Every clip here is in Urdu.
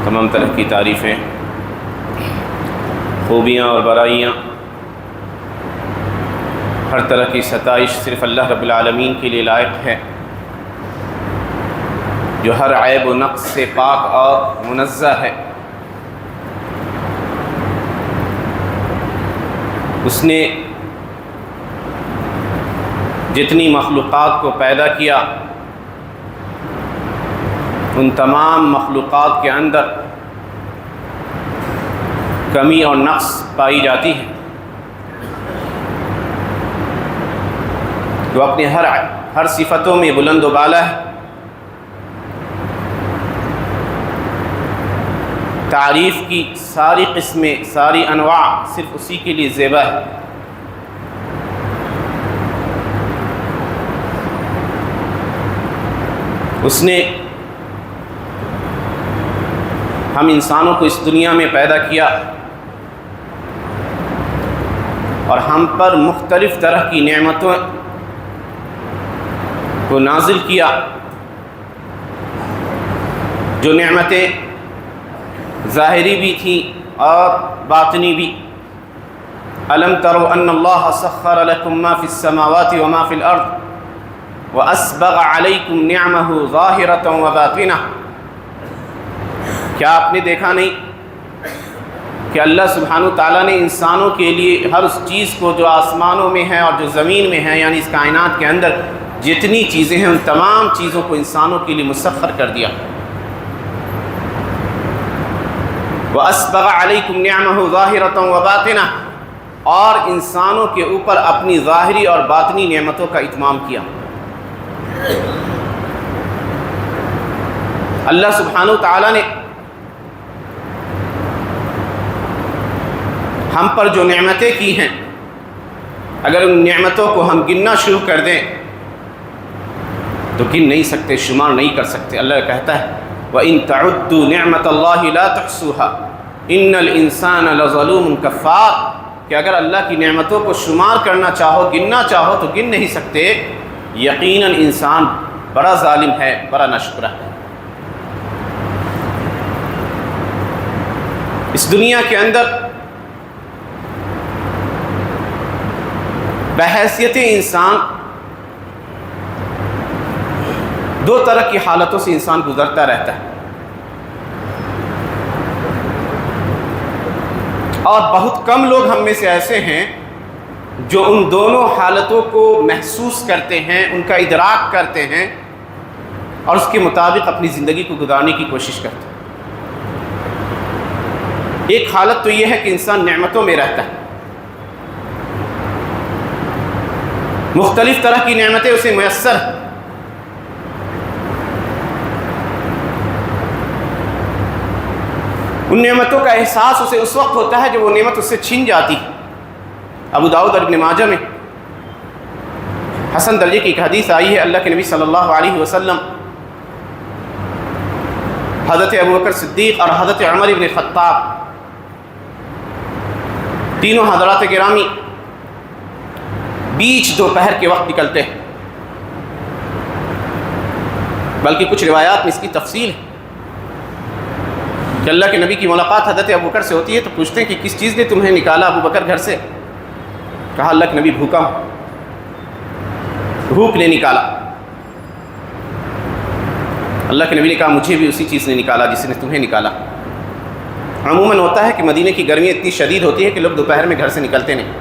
تمام طرح کی تعریفیں، خوبیاں اور برائیاں، ہر طرح کی ستائش صرف اللہ رب العالمین کے لیے لائق ہے، جو ہر عیب و نقص سے پاک اور منزہ ہے۔ اس نے جتنی مخلوقات کو پیدا کیا، ان تمام مخلوقات کے اندر کمی اور نقص پائی جاتی ہے۔ وہ اپنے ہر صفتوں میں بلند و بالا ہے، تعریف کی ساری قسمیں، ساری انواع صرف اسی کے لیے زیبا ہے۔ اس نے ہم انسانوں کو اس دنیا میں پیدا کیا اور ہم پر مختلف طرح کی نعمتوں کو نازل کیا، جو نعمتیں ظاہری بھی تھیں اور باطنی بھی۔ الم تروا ان اللہ سخر لکم ما فی السماوات وما فی الارض واسبغ علیکم نعمہ ظاہرۃ وباطنہ۔ کیا آپ نے دیکھا نہیں کہ اللہ سبحانہ تعالیٰ نے انسانوں کے لیے ہر اس چیز کو جو آسمانوں میں ہے اور جو زمین میں ہے، یعنی اس کائنات کے اندر جتنی چیزیں ہیں، ان تمام چیزوں کو انسانوں کے لیے مسخر کر دیا۔ وَأَسْبَغَ عَلَيْكُمْ نِعْمَهُ ظَاهِرَةً وَبَاطِنَةً، اور انسانوں کے اوپر اپنی ظاہری اور باطنی نعمتوں کا اتمام کیا۔ اللہ سبحانہ تعالیٰ نے ہم پر جو نعمتیں کی ہیں، اگر ان نعمتوں کو ہم گننا شروع کر دیں تو گن نہیں سکتے، شمار نہیں کر سکتے۔ اللہ کہتا ہے وَإِن تَعُدُّوا نِعْمَةَ اللَّهِ لَا تُحْصُوهَا إِنَّ الْإِنسَانَ لَظَلُومٌ كَفَّارٌ، کہ اگر اللہ کی نعمتوں کو شمار کرنا چاہو، گننا چاہو تو گن نہیں سکتے، یقیناً انسان بڑا ظالم ہے، بڑا ناشکرہ ہے۔ اس دنیا کے اندر بحیثیت انسان دو طرح کی حالتوں سے انسان گزرتا رہتا ہے، اور بہت کم لوگ ہم میں سے ایسے ہیں جو ان دونوں حالتوں کو محسوس کرتے ہیں، ان کا ادراک کرتے ہیں اور اس کے مطابق اپنی زندگی کو گزارنے کی کوشش کرتے ہیں۔ ایک حالت تو یہ ہے کہ انسان نعمتوں میں رہتا ہے، مختلف طرح کی نعمتیں اسے میسر ہیں، ان نعمتوں کا احساس اسے اس وقت ہوتا ہے جب وہ نعمت اس سے چھن جاتی ہے۔ ابو داؤد اور ابن ماجہ میں حسن درجے کی ایک حدیث آئی ہے، اللہ کے نبی صلی اللہ علیہ وسلم حضرت ابوبکر صدیق اور حضرت عمر ابن خطاب تینوں حضرات گرامی بیچ دوپہر کے وقت نکلتے ہیں، بلکہ کچھ روایات میں اس کی تفصیل ہے کہ اللہ کے نبی کی ملاقات حضرت ابوبکر سے ہوتی ہے تو پوچھتے ہیں کہ کس چیز نے تمہیں نکالا ابوبکر گھر سے؟ کہا اللہ کے نبی بھوکا ہوں، بھوک نے نکالا۔ اللہ کے نبی نے کہا مجھے بھی اسی چیز نے نکالا جس نے تمہیں نکالا۔ عموماً ہوتا ہے کہ مدینے کی گرمی اتنی شدید ہوتی ہے کہ لوگ دوپہر میں گھر سے نکلتے نہیں،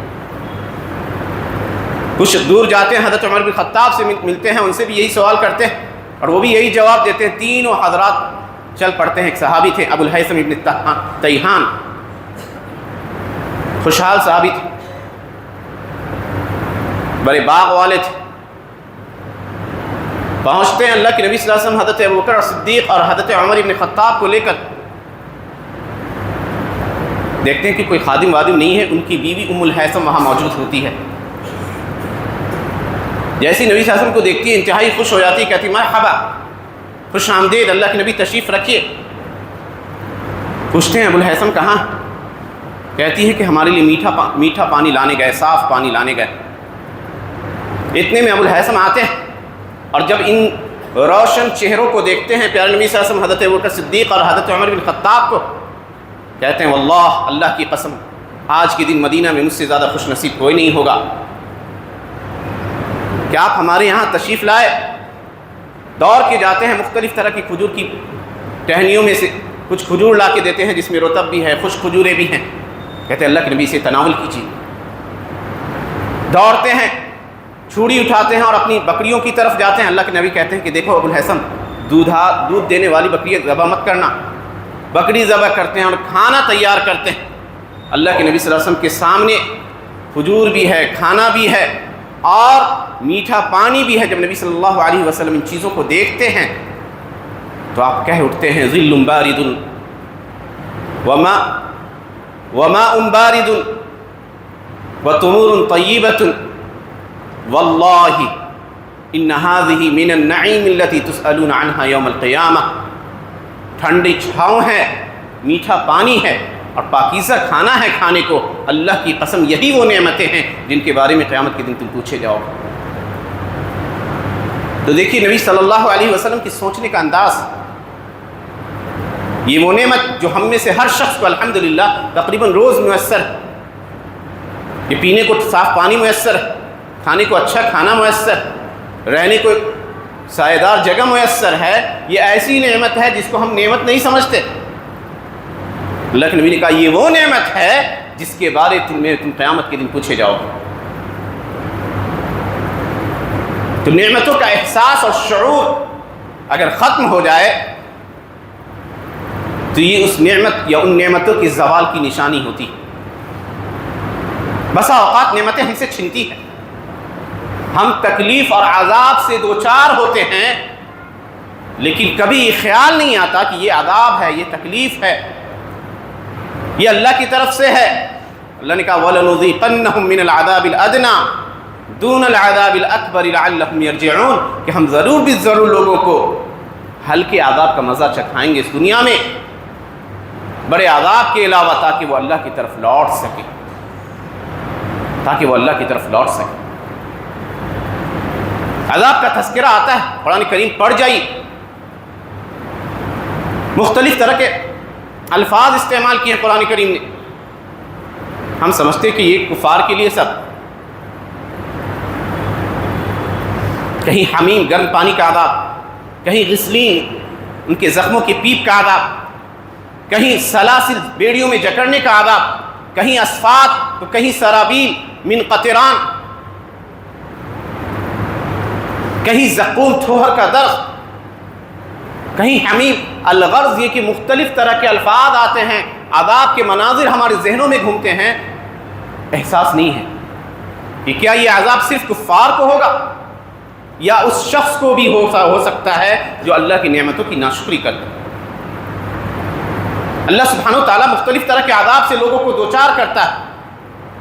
کچھ دور جاتے ہیں، حضرت عمر بن خطاب سے ملتے ہیں، ان سے بھی یہی سوال کرتے ہیں اور وہ بھی یہی جواب دیتے ہیں۔ تینوں حضرات چل پڑتے ہیں۔ ایک صحابی تھے ابو الہیثم ابن تیہان، خوشحال صحابی تھے، بڑے باغ والے تھے۔ پہنچتے ہیں، اللہ کے نبی صلی اللہ علیہ وسلم حضرت ابوبکر صدیق اور حضرت عمر ابن خطاب کو لے کر دیکھتے ہیں کہ کوئی خادم وادم نہیں ہے، ان کی بیوی ام الہیثم وہاں موجود ہوتی ہے۔ جیسی نبی صلی اللہ علیہ وسلم کو دیکھتی ہے انتہائی خوش ہو جاتی ہے، کہتی مرحبا، خوش آمدید، اللہ کے نبی تشریف رکھیے۔ پوچھتے ہیں ابو الہیثم کہاں؟ کہتی ہے کہ ہمارے لیے میٹھا پانی لانے گئے، صاف پانی لانے گئے۔ اتنے میں ابو الہیثم آتے ہیں، اور جب ان روشن چہروں کو دیکھتے ہیں پیارے نبی صلی اللہ علیہ وسلم حضرت ابوبکر صدیق اور حضرت عمر بن خطاب کو، کہتے ہیں واللہ اللہ کی قسم آج کے دن مدینہ میں مجھ سے زیادہ خوش نصیب کوئی نہیں ہوگا کہ آپ ہمارے یہاں تشریف لائے۔ دوڑ کے جاتے ہیں، مختلف طرح کی کھجور کی ٹہنیوں میں سے کچھ کھجور لا کے دیتے ہیں جس میں رطب بھی ہے، خشک کھجوریں بھی ہیں، کہتے ہیں اللہ کے نبی سے تناول کیجیے۔ دوڑتے ہیں، چھڑی اٹھاتے ہیں اور اپنی بکریوں کی طرف جاتے ہیں۔ اللہ کے نبی کہتے ہیں کہ دیکھو ابو الحسن دودھ دینے والی بکری ذبح مت کرنا۔ بکری ذبح کرتے ہیں اور کھانا تیار کرتے ہیں۔ اللہ کے نبی صلی اللہ علیہ وسلم کے سامنے کھجور بھی ہے، کھانا بھی ہے اور میٹھا پانی بھی ہے۔ جب نبی صلی اللہ علیہ وسلم ان چیزوں کو دیکھتے ہیں تو آپ کہہ اٹھتے ہیں ظل بارد وماء بارد وتمور طیبۃ واللہ ان هذه من النعیم التي تسألون عنها یوم القیامہ۔ ٹھنڈی چھاؤں ہے، میٹھا پانی ہے اور پاکیزہ کھانا ہے کھانے کو، اللہ کی قسم یہی وہ نعمتیں ہیں جن کے بارے میں قیامت کے دن تم پوچھے جاؤ۔ تو دیکھیے نبی صلی اللہ علیہ وسلم کی سوچنے کا انداز، یہ وہ نعمت جو ہم میں سے ہر شخص کو الحمدللہ تقریباً روز میسر ہے، کہ پینے کو صاف پانی میسر ہے، کھانے کو اچھا کھانا میسر، رہنے کو سایہ دار جگہ میسر ہے۔ یہ ایسی نعمت ہے جس کو ہم نعمت نہیں سمجھتے۔ اللہ کے نبی نے کہا یہ وہ نعمت ہے جس کے بارے میں تم قیامت کے دن پوچھے جاؤ۔ تو نعمتوں کا احساس اور شعور اگر ختم ہو جائے تو یہ اس نعمت یا ان نعمتوں کی زوال کی نشانی ہوتی۔ بسا اوقات نعمتیں ہم سے چھنتی ہیں، ہم تکلیف اور عذاب سے دوچار ہوتے ہیں، لیکن کبھی یہ خیال نہیں آتا کہ یہ عذاب ہے، یہ تکلیف ہے، یہ اللہ کی طرف سے ہے۔ اللہ نے کہا وَلَنُذِيقَنَّهُم مِّنَ الْعَذَابِ الْأَدْنَىٰ دُونَ الْعَذَابِ الْأَكْبَرِ لَعَلَّهُمْ يَرْجِعُونَ، کہ ہم ضرور بھی ضرور لوگوں کو ہلکے عذاب کا مزہ چکھائیں گے اس دنیا میں، بڑے عذاب کے علاوہ، تاکہ وہ اللہ کی طرف لوٹ سکے، تاکہ وہ اللہ کی طرف لوٹ سکے۔ عذاب کا تذکرہ آتا ہے، قرآن کریم پڑھ جائیے، مختلف طرح کے الفاظ استعمال کیے ہیں قرآن کریم نے۔ ہم سمجھتے کہ یہ کفار کے لیے سب، کہیں حمیم گرم پانی کا عذاب، کہیں غسلین ان کے زخموں کی پیپ کا عذاب، کہیں سلاسل بیڑیوں میں جکڑنے کا عذاب، کہیں اسفات تو کہیں سرابیل من قطران، کہیں زقوم تھوہر کا درخت، کہیں حمیم الغرض، یہ کہ مختلف طرح کے الفاظ آتے ہیں، عذاب کے مناظر ہمارے ذہنوں میں گھومتے ہیں، احساس نہیں ہے کہ کیا یہ عذاب صرف کفار کو ہوگا یا اس شخص کو بھی ہو سکتا ہے جو اللہ کی نعمتوں کی ناشکری کرتا ہے۔ اللہ سبحانہ و تعالیٰ مختلف طرح کے عذاب سے لوگوں کو دوچار کرتا ہے۔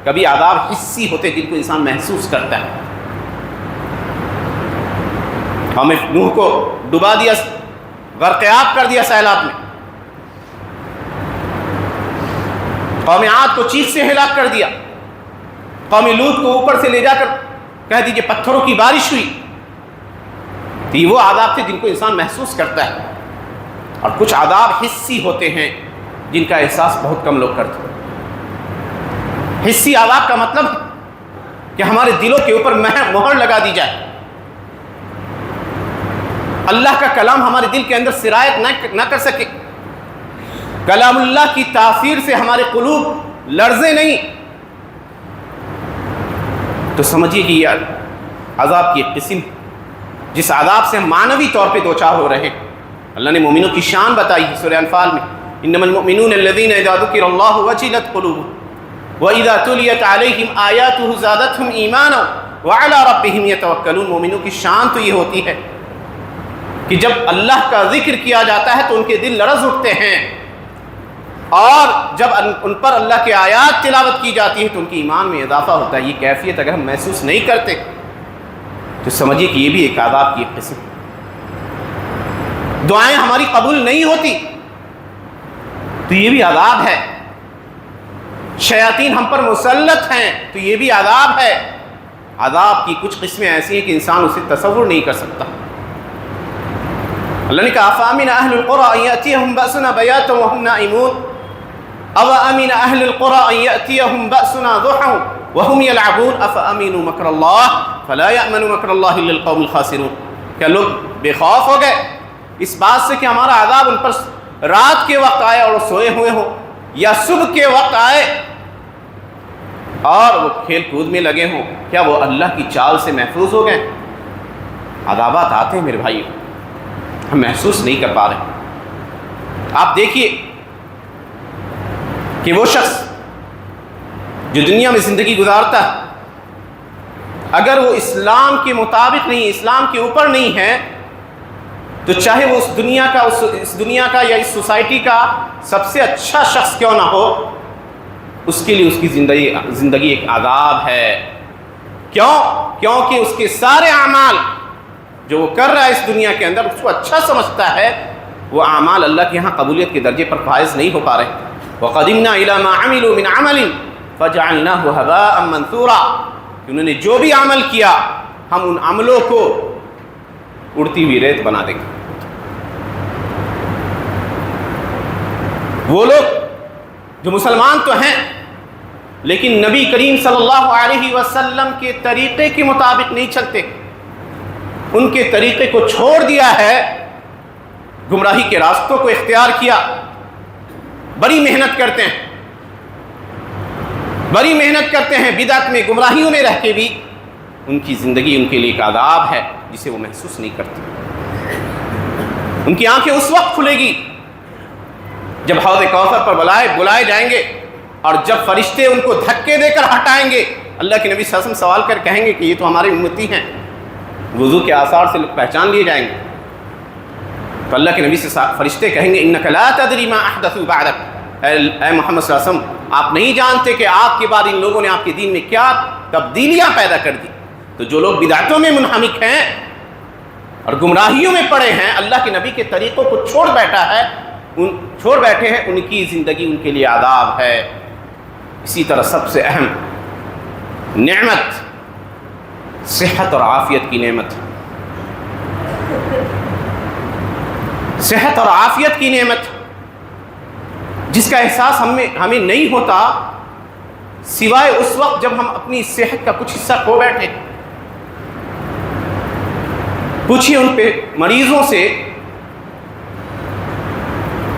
کبھی عذاب حسی ہوتے جن کو انسان محسوس کرتا ہے۔ قوم نوح کو ڈبا دیا، غرقیاب کر دیا سیلاب میں، قوم عاد کو چیخ سے ہلاک کر دیا، قوم لوط کو اوپر سے لے جا کر کہہ دیجئے پتھروں کی بارش ہوئی۔ تو یہ وہ عذاب تھے جن کو انسان محسوس کرتا ہے، اور کچھ عذاب حسی ہوتے ہیں جن کا احساس بہت کم لوگ کرتے ہیں۔ حسی عذاب کا مطلب کہ ہمارے دلوں کے اوپر مہر لگا دی جائے، اللہ کا کلام ہمارے دل کے اندر سرایت نہ کر سکے، کلام اللہ کی تاثیر سے ہمارے قلوب لرزے نہیں، تو سمجھیے کہ یہ عذاب کی ایک قسم جس عذاب سے ہم معنوی طور پہ دوچار ہو رہے ہیں۔ اللہ نے مومنوں کی شان بتائی ہے سورہ انفال میں، انما المؤمنون الذین اذا ذکر اللہ وجلت قلوبهم واذا تلیت علیہم آیاتہ زادتہم ایمانا وعلی ربہم یتوکلون۔ مومنوں کی شان تو یہ ہوتی ہے کہ جب اللہ کا ذکر کیا جاتا ہے تو ان کے دل لرز اٹھتے ہیں، اور جب ان پر اللہ کے آیات تلاوت کی جاتی ہے تو ان کی ایمان میں اضافہ ہوتا ہے۔ یہ کیفیت اگر ہم محسوس نہیں کرتے تو سمجھیے کہ یہ بھی ایک عذاب کی ایک قسم۔ دعائیں ہماری قبول نہیں ہوتی تو یہ بھی عذاب ہے، شیاطین ہم پر مسلط ہیں تو یہ بھی عذاب ہے۔ عذاب کی کچھ قسمیں ایسی ہیں کہ انسان اسے تصور نہیں کر سکتا۔ اللہ نے کہا افامن اہل القری ان یاتیہم بأسنا بیاتا وہم نائمون اوامن اہل القری ان یاتیہم بأسنا ضحی وہم یلعبون افامنوا مکر اللہ فلا یأمن مکر اللہ الا القوم الخاسرون. کیا لوگ بے خوف ہو گئے اس بات سے کہ ہمارا عذاب ان پر رات کے وقت آئے اور وہ سوئے ہوئے ہوں، یا صبح کے وقت آئے اور وہ کھیل کود میں لگے ہوں؟ کیا وہ اللہ کی چال سے محفوظ ہو گئے؟ عذابات آتے ہیں میرے بھائی، ہم محسوس نہیں کر پا رہے. آپ دیکھیے کہ وہ شخص جو دنیا میں زندگی گزارتا ہے، اگر وہ اسلام کے مطابق نہیں، اسلام کے اوپر نہیں ہے، تو چاہے وہ اس دنیا کا یا اس سوسائٹی کا سب سے اچھا شخص کیوں نہ ہو، اس کے لیے اس کی زندگی ایک عذاب ہے. کیونکہ اس کے سارے اعمال جو وہ کر رہا ہے اس دنیا کے اندر، اس کو اچھا سمجھتا ہے، وہ اعمال اللہ کے ہاں قبولیت کے درجے پر فائز نہیں ہو پا رہے. وَقَدِمْنَا إِلَى مَا عَمِلُوا مِنْ عَمَلٍ فَجَعَلْنَاهُ هَبَاءً مَنْثُورًا. کہ انہوں نے جو بھی عمل کیا ہم ان عملوں کو اڑتی ہوئی ریت بنا دیں گے. وہ لوگ جو مسلمان تو ہیں لیکن نبی کریم صلی اللہ علیہ وسلم کے طریقے کے مطابق نہیں چلتے، ان کے طریقے کو چھوڑ دیا ہے، گمراہی کے راستوں کو اختیار کیا، بڑی محنت کرتے ہیں بدعت میں، گمراہیوں میں رہ کے بھی ان کی زندگی ان کے لیے ایک عذاب ہے جسے وہ محسوس نہیں کرتے. ان کی آنکھیں اس وقت کھلے گی جب حوض کوثر پر بلائے جائیں گے، اور جب فرشتے ان کو دھکے دے کر ہٹائیں گے، اللہ کے نبی صلی اللہ علیہ وسلم سوال کر کہیں گے کہ یہ تو ہمارے امتی ہیں، وضو کے آثار سے لوگ پہچان لیے جائیں گے. تو اللہ کے نبی سے فرشتے کہیں گے انک لا تدری ما احدثوا بعدک، اے محمد صلی اللہ علیہ وسلم آپ نہیں جانتے کہ آپ کے بعد ان لوگوں نے آپ کے دین میں کیا تبدیلیاں پیدا کر دی. تو جو لوگ بدعتوں میں منہمک ہیں اور گمراہیوں میں پڑے ہیں، اللہ کے نبی کے طریقوں کو چھوڑ بیٹھے ہیں، ان کی زندگی ان کے لیے عذاب ہے. اسی طرح سب سے اہم نعمت صحت اور عافیت کی نعمت، صحت اور عافیت کی نعمت جس کا احساس ہمیں نہیں ہوتا سوائے اس وقت جب ہم اپنی صحت کا کچھ حصہ کھو بیٹھے. پوچھیے ان پہ مریضوں سے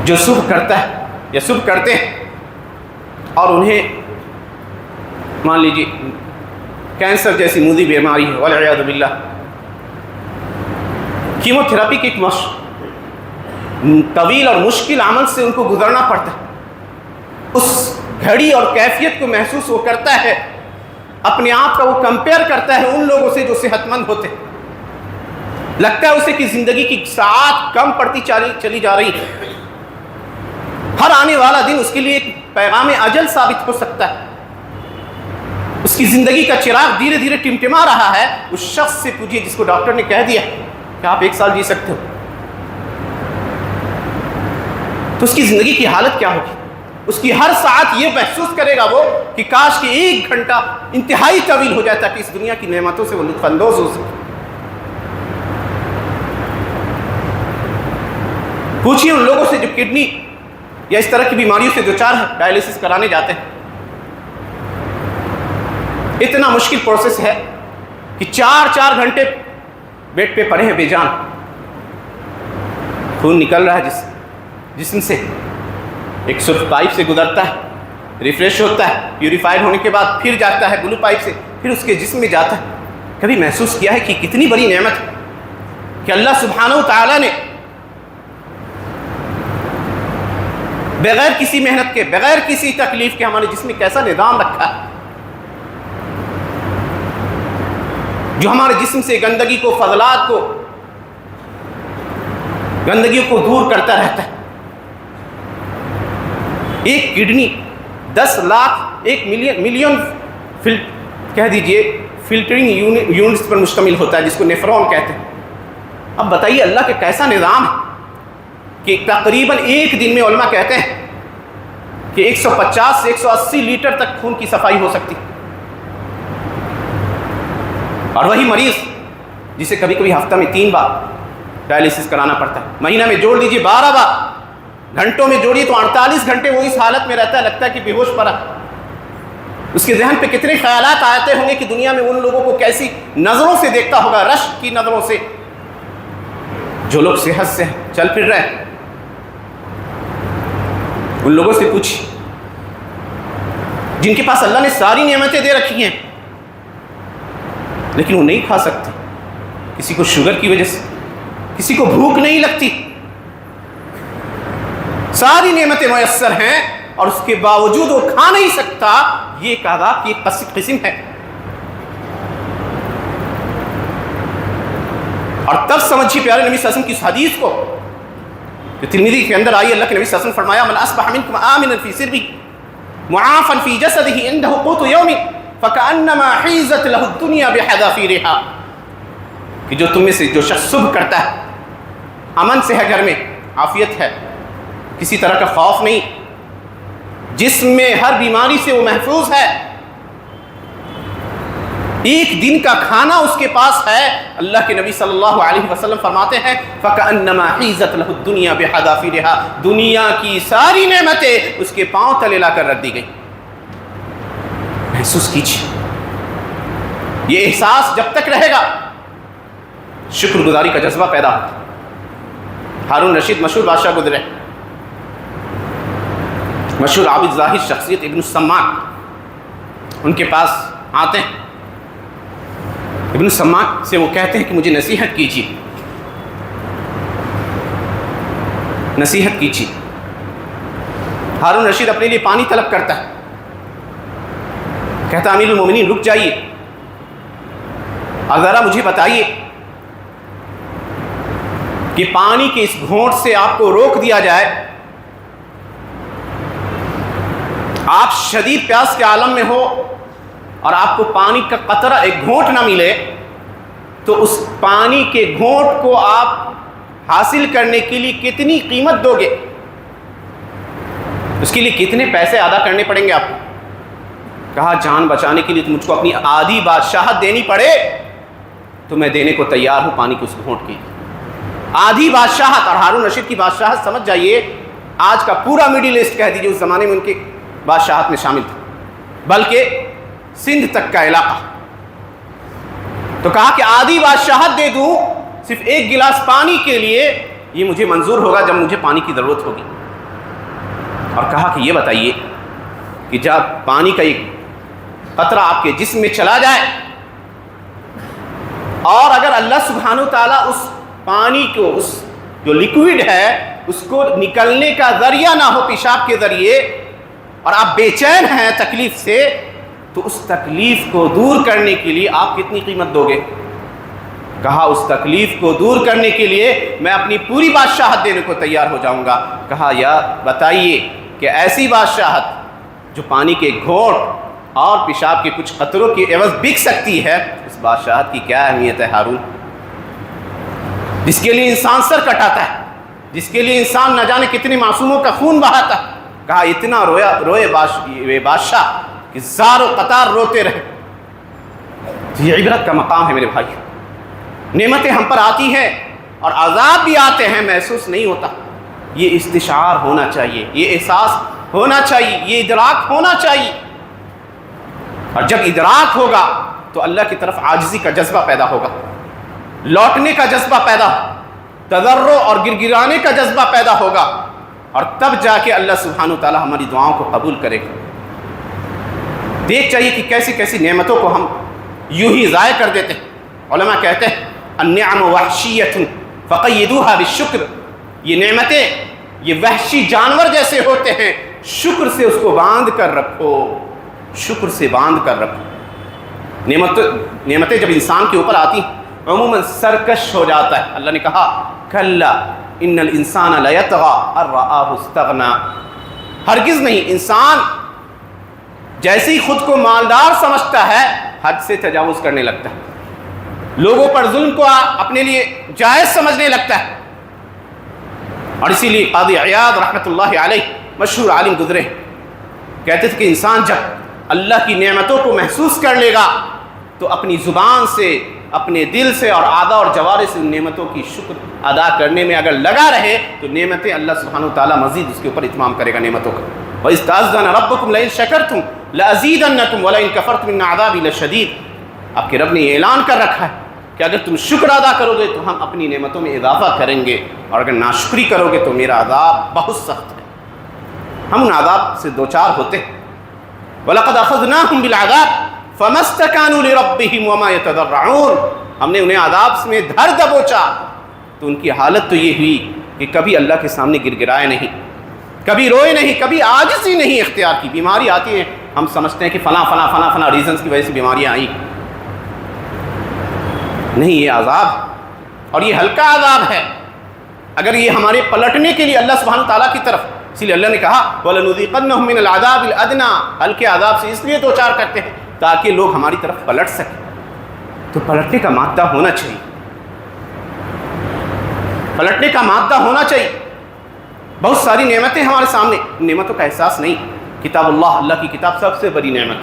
جو صبح کرتا ہے یا صبح کرتے ہیں اور انہیں مان لیجیے کینسر جیسی موذی بیماری ہے والعیاذ باللہ، کیمو تھراپی کے ایک طویل اور مشکل عمل سے ان کو گزرنا پڑتا ہے. اس گھڑی اور کیفیت کو محسوس وہ کرتا ہے، اپنے آپ کا وہ کمپیئر کرتا ہے ان لوگوں سے جو صحت مند ہوتے ہیں. لگتا ہے اسے کہ زندگی کی ساعت کم پڑتی چلی جا رہی ہے. ہر آنے والا دن اس کے لیے ایک پیغام اجل ثابت ہو سکتا ہے. اس کی زندگی کا چراغ دھیرے دھیرے ٹمٹما رہا ہے. اس شخص سے پوچھیے جس کو ڈاکٹر نے کہہ دیا کہ آپ 1 سال جی سکتے ہو، تو اس کی زندگی کی حالت کیا ہوگی؟ اس کی ہر ساعت یہ محسوس کرے گا وہ کہ کاش کہ 1 گھنٹہ انتہائی طویل ہو جائے تاکہ اس دنیا کی نعمتوں سے وہ لطف اندوز ہو سکے. پوچھیے ان لوگوں سے جو کڈنی یا اس طرح کی بیماریوں سے دوچار ہے، ڈائلیسس کرانے جاتے ہیں. اتنا مشکل پروسیس ہے کہ 4 گھنٹے بیڈ پہ پڑے ہیں بے جان، خون نکل رہا ہے جسم سے، ایک سرخ پائپ سے گزرتا ہے، ریفریش ہوتا ہے، پیوریفائڈ ہونے کے بعد پھر جاتا ہے بلو پائپ سے، پھر اس کے جسم میں جاتا ہے. کبھی محسوس کیا ہے کہ کتنی بڑی نعمت ہے کہ اللہ سبحانہ و تعالیٰ نے بغیر کسی محنت کے، بغیر کسی تکلیف کے ہمارے جسم میں کیسا نظام رکھا ہے جو ہمارے جسم سے گندگی کو، فضلات کو، گندگیوں کو دور کرتا رہتا ہے. ایک کڈنی 10 لاکھ 1 ملین کہہ دیجئے فلٹرنگ یونٹس پر مشتمل ہوتا ہے جس کو نیفرون کہتے ہیں. اب بتائیے اللہ کا کیسا نظام ہے کہ تقریباً ایک دن میں علماء کہتے ہیں کہ 150 سے 180 لیٹر تک خون کی صفائی ہو سکتی. اور وہی مریض جسے کبھی کبھی ہفتہ میں 3 بار ڈائلسس کرانا پڑتا ہے. مہینہ میں جوڑ دیجیے 12 بار، گھنٹوں میں جوڑیے تو 48 گھنٹے وہ اس حالت میں رہتا ہے، لگتا ہے کہ بے ہوش پڑا. اس کے ذہن پہ کتنے خیالات آتے ہوں گے کہ دنیا میں ان لوگوں کو کیسی نظروں سے دیکھتا ہوگا، رشک کی نظروں سے. جو لوگ صحت سے چل پھر رہے ہیں ان لوگوں سے پوچھیں جن کے پاس اللہ نے ساری نعمتیں دے رکھی ہیں لیکن وہ نہیں کھا سکتے. کسی کو شوگر کی وجہ سے، کسی کو بھوک نہیں لگتی، ساری نعمتیں میسر ہیں اور اس کے باوجود وہ کھا نہیں سکتا. یہ ایک عذاب کی قسم ہے. اور تب سمجھیے پیارے نبی صلی اللہ علیہ وسلم کی اس حدیث کو جو ترمذی کے اندر آئی. اللہ کے نبی صلی اللہ علیہ وسلم فرمایا من اصبح منکم آمنا فی سربہ معافا فی جسدہ عنده قوت یوم فکأنما حیزت له الدنیا بحذافیرها، کہ جو تم میں سے جو شخص صبح کرتا ہے امن سے ہے، گھر میں عافیت ہے، کسی طرح کا خوف نہیں، جسم میں ہر بیماری سے وہ محفوظ ہے، ایک دن کا کھانا اس کے پاس ہے. اللہ کے نبی صلی اللہ علیہ وسلم فرماتے ہیں فَكَأَنَّمَا حِيزَتْ لَهُ الدُّنْيَا بِحَذَافِيرِهَا، دنیا کی ساری نعمتیں اس کے پاؤں تلے لا کر رکھ دی گئی. محسوس کیجیے، یہ احساس جب تک رہے گا شکر گزاری کا جذبہ پیدا ہوتا. ہارون رشید مشہور بادشاہ گزرے، مشہور عابد زاہد شخصیت ابن السماک ان کے پاس آتے ہیں. ابن السماک سے وہ کہتے ہیں کہ مجھے نصیحت کیجیے، نصیحت کیجیے. ہارون رشید اپنے لیے پانی طلب کرتا ہے، کہتا امیر المومنین رک جائیے اور ذرا مجھے بتائیے کہ پانی کے اس گھونٹ سے آپ کو روک دیا جائے، آپ شدید پیاس کے عالم میں ہو اور آپ کو پانی کا قطرہ ایک گھونٹ نہ ملے تو اس پانی کے گھونٹ کو آپ حاصل کرنے کے لیے کتنی قیمت دو گے؟ اس کے لیے کتنے پیسے ادا کرنے پڑیں گے آپ کو؟ کہا جان بچانے کے لیے تو مجھ کو اپنی آدھی بادشاہت دینی پڑے تو میں دینے کو تیار ہوں پانی کو اس گھونٹ کی. آدھی بادشاہت. اور ہارون رشید کی بادشاہت سمجھ جائیے آج کا پورا مڈل ایسٹ کہہ دیجیے اس زمانے میں ان کی بادشاہت میں شامل تھا، بلکہ سندھ تک کا علاقہ. تو کہا کہ آدھی بادشاہت دے دوں صرف ایک گلاس پانی کے لیے، یہ مجھے منظور ہوگا جب مجھے پانی کی ضرورت ہوگی. اور کہا کہ یہ بتائیے کہ جب پانی کا ایک قطرہ آپ کے جسم میں چلا جائے اور اگر اللہ سبحانہ وتعالیٰ اس پانی کو، اس جو لیکوڈ ہے اس کو نکلنے کا ذریعہ نہ ہو پیشاب کے ذریعے اور آپ بے چین ہیں تکلیف سے، تو اس تکلیف کو دور کرنے کے لیے آپ کتنی قیمت دو گے؟ کہا اس تکلیف کو دور کرنے کے لیے میں اپنی پوری بادشاہت دینے کو تیار ہو جاؤں گا. کہا یا بتائیے کہ ایسی بادشاہت جو پانی کے گھونٹ اور پیشاب کے کچھ قطروں کی عوض بک سکتی ہے، اس بادشاہت کی کیا اہمیت ہے ہارون؟ جس کے لیے انسان سر کٹاتا ہے، جس کے لیے انسان نہ جانے کتنے معصوموں کا خون بہاتا ہے. کہا اتنا روئے بادشاہ کہ زار و قطار روتے رہے. یہ عبرت کا مقام ہے میرے بھائی. نعمتیں ہم پر آتی ہیں اور عذاب بھی آتے ہیں، محسوس نہیں ہوتا. یہ استشعار ہونا چاہیے، یہ احساس ہونا چاہیے، یہ ادراک ہونا چاہیے. اور جب ادراک ہوگا تو اللہ کی طرف عاجزی کا جذبہ پیدا ہوگا، لوٹنے کا جذبہ پیدا ہو، تضرع اور گڑگڑانے کا جذبہ پیدا ہوگا، اور تب جا کے اللہ سبحانہ وتعالی ہماری دعاؤں کو قبول کرے گا. دیکھ چاہیے کہ کیسی کیسی نعمتوں کو ہم یوں ہی ضائع کر دیتے ہیں. علماء کہتے ہیں النعم وحشیۃ فقیدوها بالشکر. یہ نعمتیں یہ وحشی جانور جیسے ہوتے ہیں، شکر سے اس کو باندھ کر رکھو، شکر سے باندھ کر رکھو. نعمتیں جب انسان کے اوپر آتی ہیں عموماً سرکش ہو جاتا ہے. اللہ نے کہا کلا ان الانسان لیطغی ان رآہ استغنی. ہرگز نہیں، انسان جیسے ہی خود کو مالدار سمجھتا ہے حد سے تجاوز کرنے لگتا ہے، لوگوں پر ظلم کو اپنے لیے جائز سمجھنے لگتا ہے. اور اسی لیے قاضی عیاض رحمۃ اللہ علیہ مشہور عالم گزرے، کہتے تھے کہ انسان جب اللہ کی نعمتوں کو محسوس کر لے گا تو اپنی زبان سے، اپنے دل سے اور اعضاء اور جوارح سے ان نعمتوں کی شکر ادا کرنے میں اگر لگا رہے تو نعمتیں اللہ سبحانہ و تعالیٰ مزید اس کے اوپر اتمام کرے گا نعمتوں کا. وَإِذْ تَأَذَّنَ رَبُّكُمْ لَئِن شَكَرْتُمْ لَأَزِيدَنَّكُمْ وَلَئِن كَفَرْتُمْ إِنَّ عَذَابِي لَشَدِيدٌ. آپ کے رب نے یہ اعلان کر رکھا ہے کہ اگر تم شکر ادا کرو گے تو ہم اپنی نعمتوں میں اضافہ کریں گے، اور اگر ناشکری کرو گے تو میرا عذاب بہت سخت ہے. ہم ان عذاب سے دوچار ہوتے ہیں. وَلَقَدْ أَخَذْنَاهُمْ بِالْعَذَابِ فَمَا اسْتَكَانُوا لِرَبِّهِمْ وَمَا يَتَضَرَّعُونَ. ہم نے انہیں عذاب میں دھر دبوچا تو ان کی حالت تو یہ ہوئی کہ کبھی اللہ کے سامنے گر گرائے نہیں، کبھی روئے نہیں، کبھی عاجزی نہیں اختیار کی. بیماری آتی ہے ہم سمجھتے ہیں کہ فلاں فلاں فلاں فلاں ریزنز کی وجہ سے بیماریاں آئیں. نہیں، یہ عذاب اور یہ ہلکا عذاب ہے. اگر یہ ہمارے پلٹنے کے لیے اللہ سبحانہ تعالیٰ کی طرف، اسی لیے اللہ نے کہا وَلَنُذِيقَنَّهُم مِّنَ الْعَذَابِ الْأَدْنَىٰ. ہلکے عذاب سے اس لیے دوچار کرتے ہیں تاکہ لوگ ہماری طرف پلٹ سکیں. تو پلٹنے کا مادہ ہونا چاہیے، پلٹنے کا مادہ ہونا چاہیے. بہت ساری نعمتیں ہمارے سامنے، نعمتوں کا احساس نہیں. کتاب اللہ کی کتاب سب سے بڑی نعمت،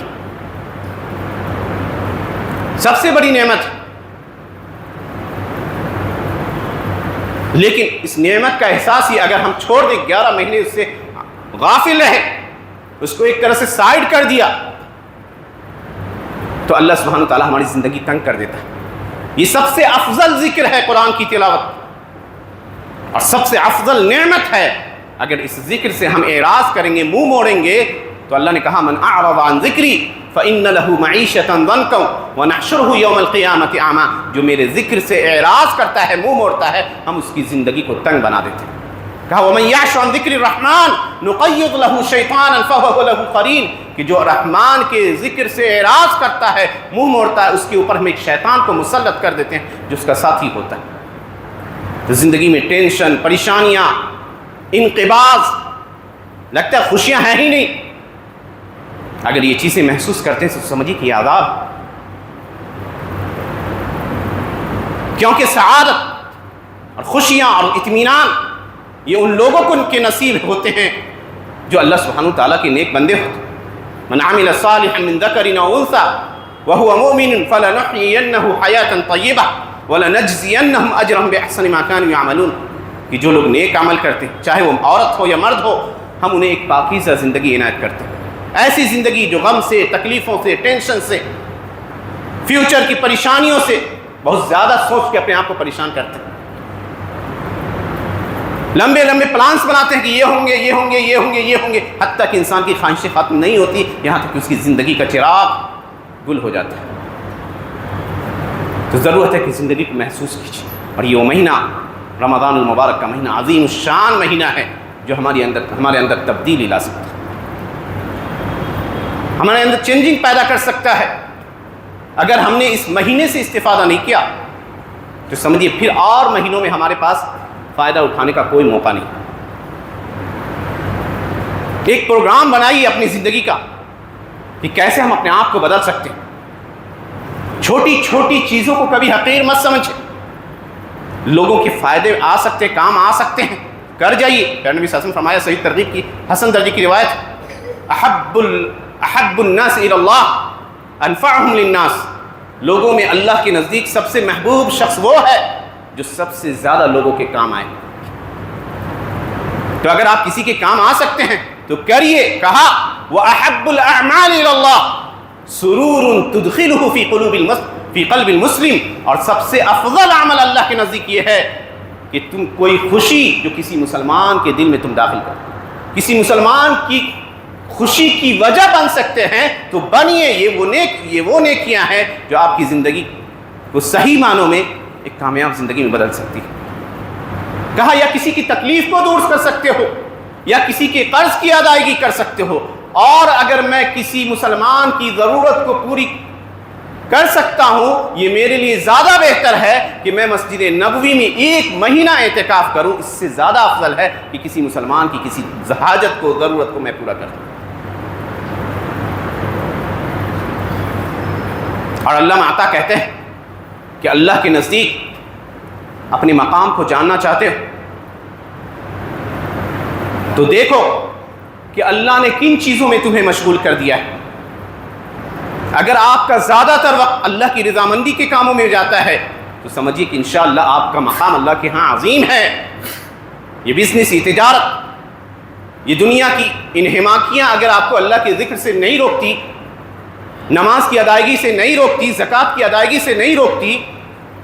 سب سے بڑی نعمت. لیکن اس نعمت کا احساس ہی اگر ہم چھوڑ دیں، 11 مہینے اس سے غافل رہے، اس کو ایک طرح سے سائڈ کر دیا، تو اللہ سبحانہ و تعالیٰ ہماری زندگی تنگ کر دیتا ہے. یہ سب سے افضل ذکر ہے قرآن کی تلاوت، اور سب سے افضل نعمت ہے. اگر اس ذکر سے ہم اعراض کریں گے، منہ موڑیں گے، تو اللہ نے کہا من اعرض عن ذکری فإن له معیشة ضنکا ونحشره یوم القیامة اعما. جو میرے ذکر سے اعراض کرتا ہے، منہ موڑتا ہے، ہم اس کی زندگی کو تنگ بنا دیتے ہیں. کہا ومن یعش عن ذکر الرحمن نقید له شیطانا فهو له قرین. کہ جو رحمان کے ذکر سے اعراض کرتا ہے، منہ موڑتا ہے، اس کے اوپر ہم ایک شیطان کو مسلط کر دیتے ہیں جو اس کا ساتھی ہوتا ہے. تو زندگی میں ٹینشن، پریشانیاں، انقباض، لگتا ہے خوشیاں ہیں ہی نہیں. اگر یہ چیزیں محسوس کرتے ہیں تو سمجھیے کہ یہ عذاب. کیونکہ سعادت اور خوشیاں اور اطمینان یہ ان لوگوں کو ان کے نصیب ہوتے ہیں جو اللہ سبحانہ تعالیٰ کے نیک بندے ہوتے ہیں. من عمل صالحا من ذکر او انثى وهو مؤمن فلنحيينه حیاة طیبہ ولنجزینہم اجرهم باحسن ما كانوا يعملون. کہ جو لوگ نیک عمل کرتے ہیں، چاہے وہ عورت ہو یا مرد ہو، ہم انہیں ایک پاکیزہ زندگی عنایت کرتے ہیں. ایسی زندگی جو غم سے، تکلیفوں سے، ٹینشن سے، فیوچر کی پریشانیوں سے بہت زیادہ سوچ کے اپنے آپ کو پریشان کرتے ہیں. لمبے لمبے پلانس بناتے ہیں کہ یہ ہوں گے، یہ ہوں گے، یہ ہوں گے، یہ ہوں گے، حتیٰ کہ انسان کی خواہشیں ختم نہیں ہوتی، یہاں تک کہ اس کی زندگی کا چراغ گل ہو جاتا ہے. تو ضرورت ہے کہ زندگی کو محسوس کیجیے. اور یہ وہ مہینہ رمضان المبارک کا مہینہ عظیم الشان مہینہ ہے جو ہمارے اندر تبدیلی لا سکتا ہے، ہمارے اندر چینجنگ پیدا کر سکتا ہے. اگر ہم نے اس مہینے سے استفادہ نہیں کیا تو سمجھیے پھر اور مہینوں میں ہمارے پاس فائدہ اٹھانے کا کوئی موقع نہیں. ایک پروگرام بنائیے اپنی زندگی کا کہ کیسے ہم اپنے آپ کو بدل سکتے ہیں. چھوٹی چھوٹی چیزوں کو کبھی حقیر مت سمجھیں. لوگوں کے فائدے آ سکتے، کام آ سکتے ہیں، کر جائیے. نبی صلی اللہ علیہ وسلم فرمایا، صحیح ترغیب کی حسن درجے کی روایت، احب الناس الی اللہ انفعهم للناس. لوگوں میں اللہ کے نزدیک سب سے محبوب شخص وہ ہے جو سب سے زیادہ لوگوں کے کام آئے. تو اگر آپ کسی کے کام آ سکتے ہیں تو کریے. کہا وَأَحَبُّ الْأَعْمَالِ إِلَى اللَّهِ سُرُورٌ تُدْخِلُهُ فِي قَلْبِ الْمُسْلِمِ. اور سب سے افضل عمل اللہ کے نزدیک یہ ہے کہ تم کوئی خوشی جو کسی مسلمان کے دل میں تم داخل کرو، کسی مسلمان کی خوشی کی وجہ بن سکتے ہیں تو بنیے. یہ وہ نیکیاں ہیں جو آپ کی زندگی کو صحیح معنوں میں ایک کامیاب زندگی میں بدل سکتی ہے. کہا یا کسی کی تکلیف کو دور کر سکتے ہو، یا کسی کے قرض کی ادائیگی کر سکتے ہو. اور اگر میں کسی مسلمان کی ضرورت کو پوری کر سکتا ہوں، یہ میرے لیے زیادہ بہتر ہے کہ میں مسجد نبوی میں 1 مہینہ اعتکاف کروں. اس سے زیادہ افضل ہے کہ کسی مسلمان کی کسی حاجت کو، ضرورت کو میں پورا کر دوں. اور علامہ عطا کہتے ہیں کہ اللہ کے نزدیک اپنے مقام کو جاننا چاہتے ہو تو دیکھو کہ اللہ نے کن چیزوں میں تمہیں مشغول کر دیا ہے. اگر آپ کا زیادہ تر وقت اللہ کی رضامندی کے کاموں میں جاتا ہے تو سمجھیے کہ انشاءاللہ آپ کا مقام اللہ کے ہاں عظیم ہے۔ یہ بزنس، یہ تجارت، یہ دنیا کی انہماکیاں اگر آپ کو اللہ کے ذکر سے نہیں روکتی، نماز کی ادائیگی سے نہیں روکتی، زکوٰۃ کی ادائیگی سے نہیں روکتی،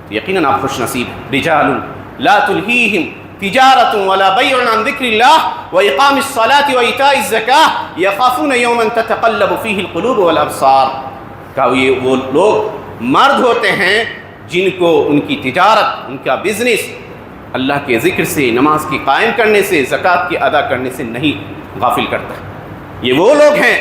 تو یقیناً آپ خوش نصیب ہیں۔ رجال لا تلہیہم تجارت ولا بیع عن ذکر اللہ واقام الصلاۃ وایتاء الزکاۃ یخافون یوما تتقلب فیہ القلوب والابصار۔ کہ یہ وہ لوگ مرد ہوتے ہیں جن کو ان کی تجارت، ان کا بزنس اللہ کے ذکر سے، نماز کی قائم کرنے سے، زکوٰۃ کی ادا کرنے سے نہیں غافل کرتا۔ یہ وہ لوگ ہیں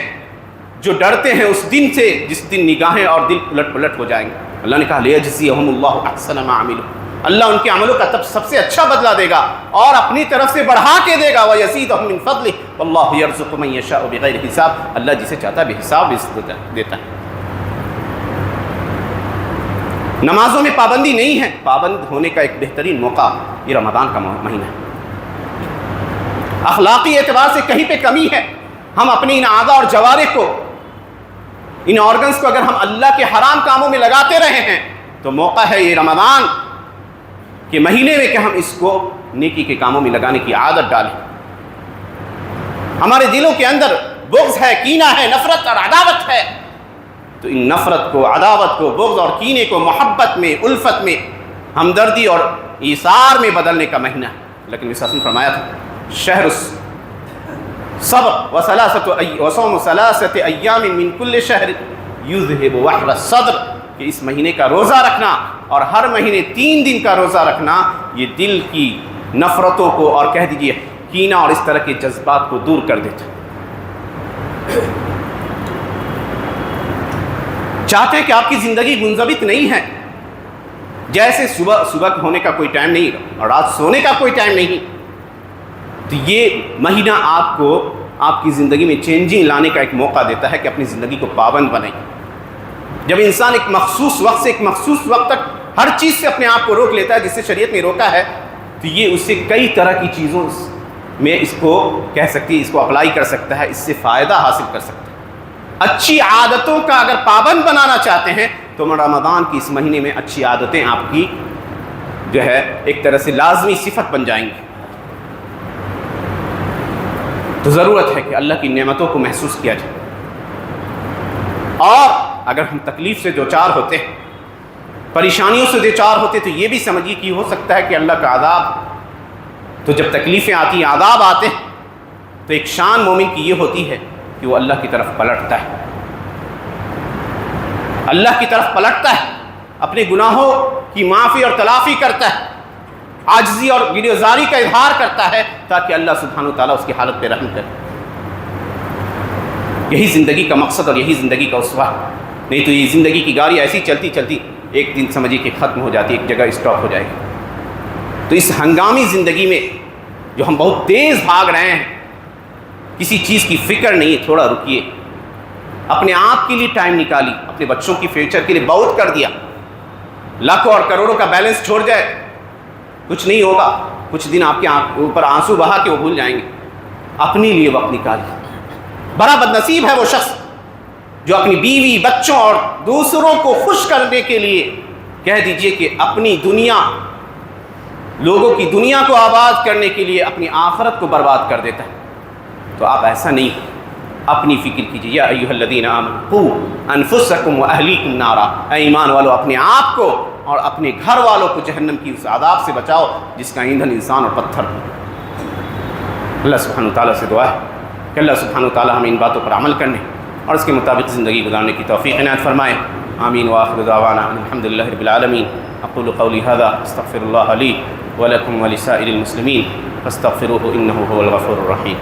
جو ڈرتے ہیں اس دن سے جس دن نگاہیں اور دل الٹ پلٹ ہو جائیں گے۔ اللہ نے کہا لیجزیہم اللہ احسن ما عملوا، اللہ ان کے عملوں کا تب سب سے اچھا بدلہ دے گا اور اپنی طرف سے بڑھا کے دے گا۔ وَيَزِيدُهُم مِّن فَضْلِهِ وَاللَّهُ يَرْزُقُ مَن يَشَاءُ بِغَيْرِ حساب، اللہ جسے چاہتا ہے بے حساب رزق دیتا ہے۔ نمازوں میں پابندی نہیں ہے، پابند ہونے کا ایک بہترین موقع یہ رمضان کا مہینہ ہے۔ اخلاقی اعتبار سے کہیں پہ کمی ہے، ہم اپنی ان اعضاء اور جوارح کو، ان آرگنز کو اگر ہم اللہ کے حرام کاموں میں لگاتے رہے ہیں تو موقع ہے یہ رمضان کے مہینے میں کہ ہم اس کو نیکی کے کاموں میں لگانے کی عادت ڈالیں۔ ہمارے دلوں کے اندر بغض ہے، کینہ ہے، نفرت اور عداوت ہے، تو ان نفرت کو، عداوت کو، بغض اور کینے کو محبت میں، الفت میں، ہمدردی اور ایثار میں بدلنے کا مہینہ ہے۔ لیکن رسول نے فرمایا تھا شہر صبر وصوم ثلاثۃ ایام من کل شہر یذہب وحر الصدر، کہ اس مہینے کا روزہ رکھنا اور ہر مہینے 3 دن کا روزہ رکھنا یہ دل کی نفرتوں کو اور کہہ دیجئے کینہ اور اس طرح کے جذبات کو دور کر دیتا ہے۔ چاہتے ہیں کہ آپ کی زندگی منضبط نہیں ہے، جیسے صبح ہونے کا کوئی ٹائم نہیں اور رات سونے کا کوئی ٹائم نہیں، تو یہ مہینہ آپ کو آپ کی زندگی میں چینجنگ لانے کا ایک موقع دیتا ہے کہ اپنی زندگی کو پابند بنائیں۔ جب انسان ایک مخصوص وقت سے ایک مخصوص وقت تک ہر چیز سے اپنے آپ کو روک لیتا ہے جس سے شریعت نے روکا ہے، تو یہ اس سے کئی طرح کی چیزوں میں اس کو کہہ سکتی ہے، اس کو اپلائی کر سکتا ہے، اس سے فائدہ حاصل کر سکتا ہے۔ اچھی عادتوں کا اگر پابند بنانا چاہتے ہیں تو رمضان کی اس مہینے میں اچھی عادتیں آپ کی جو ہے ایک طرح سے لازمی صفت بن جائیں گی۔ تو ضرورت ہے کہ اللہ کی نعمتوں کو محسوس کیا جائے، اور اگر ہم تکلیف سے دوچار ہوتے ہیں، پریشانیوں سے دوچار ہوتے، تو یہ بھی سمجھیے کہ ہو سکتا ہے کہ اللہ کا عذاب، تو جب تکلیفیں آتی ہیں، عذاب آتے ہیں، تو ایک شان مومن کی یہ ہوتی ہے کہ وہ اللہ کی طرف پلٹتا ہے، اللہ کی طرف پلٹتا ہے، اپنے گناہوں کی معافی اور تلافی کرتا ہے، عاجزی اور گریزاری کا اظہار کرتا ہے تاکہ اللہ سبحانہ و تعالیٰ اس کی حالت پہ رحم کرے۔ یہی زندگی کا مقصد اور یہی زندگی کا اسوہ، نہیں تو یہ زندگی کی گاڑی ایسی چلتی چلتی ایک دن سمجھیے کہ ختم ہو جاتی، ایک جگہ اسٹاپ ہو جائے گی۔ تو اس ہنگامی زندگی میں جو ہم بہت تیز بھاگ رہے ہیں، کسی چیز کی فکر نہیں ہے، تھوڑا رکیے، اپنے آپ کے لیے ٹائم نکالی، اپنے بچوں کی فیوچر کے لیے بہت کر دیا، لاکھوں اور کروڑوں کا بیلنس چھوڑ جائے کچھ نہیں ہوگا، کچھ دن آپ کے اوپر آنسو بہا کے وہ بھول جائیں گے، اپنے لیے وقت نکالیے۔ بڑا بدنصیب ہے وہ شخص جو اپنی بیوی، بچوں اور دوسروں کو خوش کرنے کے لیے کہہ دیجئے کہ اپنی دنیا، لوگوں کی دنیا کو آباد کرنے کے لیے اپنی آخرت کو برباد کر دیتا ہے۔ تو آپ ایسا نہیں، اپنی فکر کیجیے۔ یا ایھا الذین آمنوا قوا انفسکم واہلیکم نارا، اے ایمان والو اپنے آپ کو اور اپنے گھر والوں کو جہنم کی اس عذاب سے بچاؤ جس کا ایندھن انسان اور پتھر۔ اللہ سبحانہ و تعالیٰ سے دعا ہے کہ اللہ سبحانہ و تعالیٰ ہمیں ان باتوں پر عمل کرنے اور اس کے مطابق زندگی گزارنے کی توفیق عنایت فرمائے۔ آمین وآخر دعوانا الحمد للہ رب العالمین۔ اقول قولی ھذا استغفر اللہ لی ولکم ولسائر المسلمین فاستغفروہ انہ هو الغفور الرحیم۔